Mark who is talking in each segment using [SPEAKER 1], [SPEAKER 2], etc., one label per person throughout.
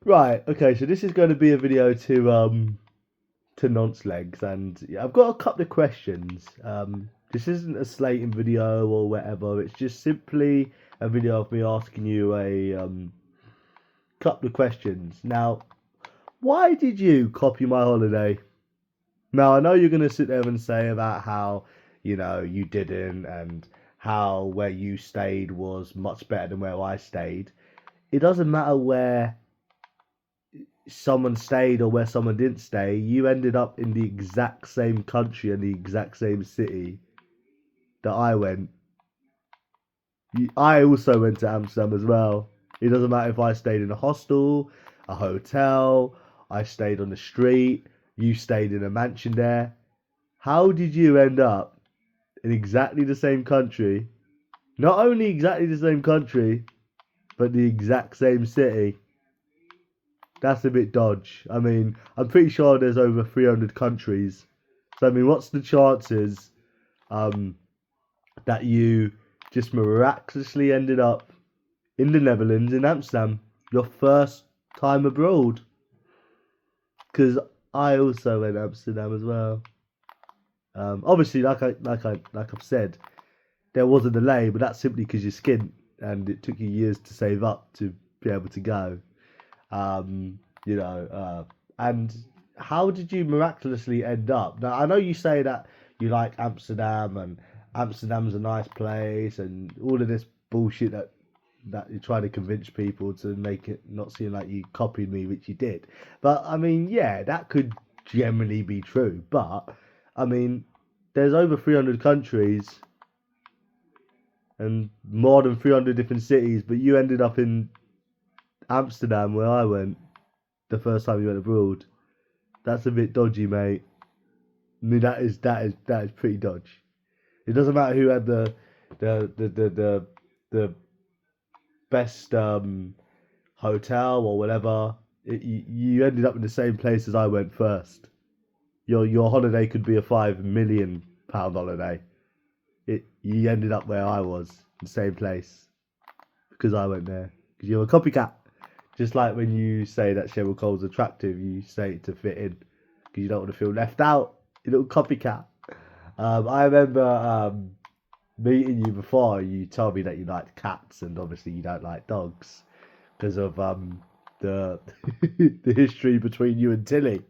[SPEAKER 1] Right, okay, so this is going to be a video to nonce legs, and yeah, I've got a couple of questions. This isn't a slating video or whatever. It's just simply a video of me asking you a couple of questions. Now, why did you copy my holiday? Now, I know you're going to sit there and say about how, you didn't, and how where you stayed was much better than where I stayed. It doesn't matter where someone stayed or where someone didn't stay. You ended up in the exact same country and the exact same city that I went. I also went to Amsterdam as well. It doesn't matter if I stayed in a hostel, a hotel, I stayed on the street, you stayed in a mansion there. How did you end up in exactly the same country? Not only exactly the same country, but the exact same city. That's a bit dodge. I mean, I'm pretty sure there's over 300 countries. So, I mean, what's the chances um, that you just miraculously ended up in the Netherlands, in Amsterdam, your first time abroad? Because I also went to Amsterdam as well. Obviously, like I've said, there was a delay, but that's simply because you're skint and it took you years to save up to be able to go. Um, and how did you miraculously end up? Now, I know you say that you like Amsterdam and Amsterdam's a nice place and all of this bullshit that you try to convince people to make it not seem like you copied me, which you did. But I mean, yeah, that could generally be true. But I mean, there's over 300 countries and more than 300 different cities, but you ended up in Amsterdam where I went the first time you went abroad. That's a bit dodgy, mate. I mean, that is pretty dodgy. It doesn't matter who had the best hotel or whatever. You ended up in the same place as I went first. Your holiday could be a £5 million holiday. You ended up where I was, in the same place, because I went there. Because you're a copycat. Just like when you say that Cheryl Cole's attractive, you say it to fit in, because you don't want to feel left out. You little copycat. I remember meeting you before. You told me that you liked cats, and obviously you don't like dogs because of the the history between you and Tilly,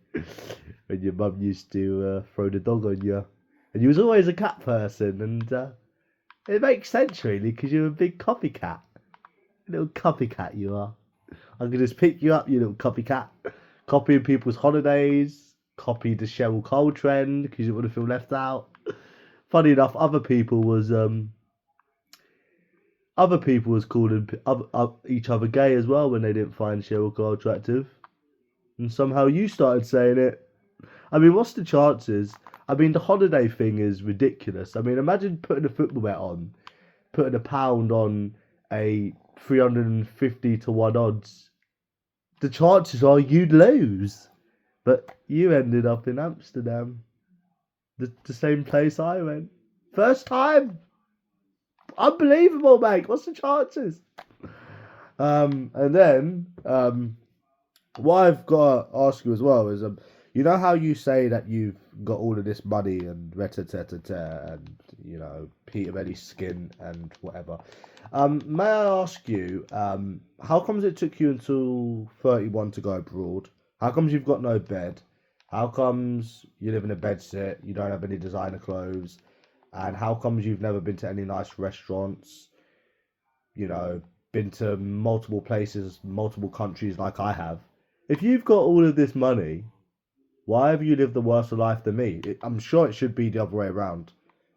[SPEAKER 1] when your mum used to throw the dog on you, and you was always a cat person, and it makes sense really because you're a big copycat, little copycat you are. I could just pick you up, you little copycat, copying people's holidays, copy the Cheryl Cole trend because you want to feel left out. Funny enough, other people was calling each other gay as well when they didn't find Cheryl Cole attractive, and somehow you started saying it. I mean, what's the chances? I mean, the holiday thing is ridiculous. I mean, imagine putting a football bet on, putting a pound on a 350 to 1 odds. The chances are you'd lose. But you ended up in Amsterdam, the same place I went. First time. Unbelievable, mate. What's the chances? And then what I've got to ask you as well is, you know how you say that you've got all of this money and and Peter Belly's skin and whatever. May I ask you, how comes it took you until 31 to go abroad? How comes you've got no bed? How comes you live in a bed sit? You don't have any designer clothes, and how comes you've never been to any nice restaurants? You know, been to multiple places, multiple countries like I have. If you've got all of this money, why have you lived the worse life than me? I'm sure it should be the other way around.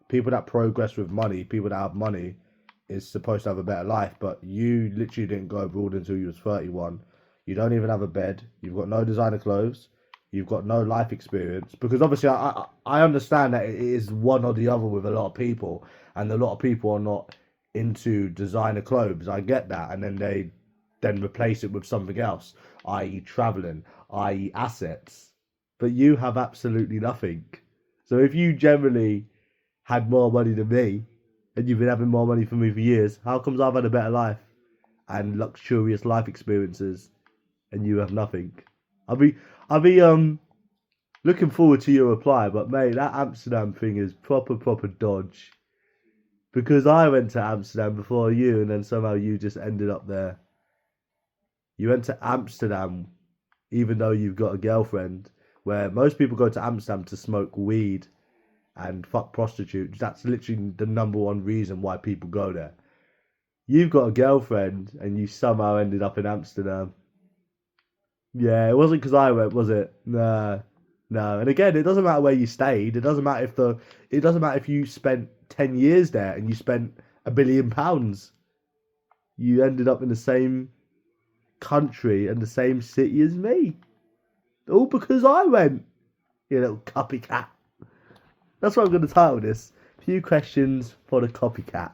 [SPEAKER 1] People that progress with money, people that have money, is supposed to have a better life. But you literally didn't go abroad until you was 31. You don't even have a bed. You've got no designer clothes. You've got no life experience. Because obviously, I understand that it is one or the other with a lot of people, and a lot of people are not into designer clothes. I get that, and then they then replace it with something else, i.e., traveling, i.e., assets. But you have absolutely nothing. So if you generally had more money than me, and you've been having more money for me for years, how comes I've had a better life and luxurious life experiences, and you have nothing. I'll be looking forward to your reply, but mate, that Amsterdam thing is proper dodge. Because I went to Amsterdam before you, and then somehow you just ended up there. You went to Amsterdam, even though you've got a girlfriend, where most people go to Amsterdam to smoke weed and fuck prostitutes. That's literally the number one reason why people go there. You've got a girlfriend, and you somehow ended up in Amsterdam. Yeah, it wasn't because I went, was it? Nah, no. And again, it doesn't matter where you stayed. It doesn't matter if you spent 10 years there and you spent £1 billion. You ended up in the same country and the same city as me. All because I went. You little copycat. That's what I'm going to title this. Few questions for the copycat.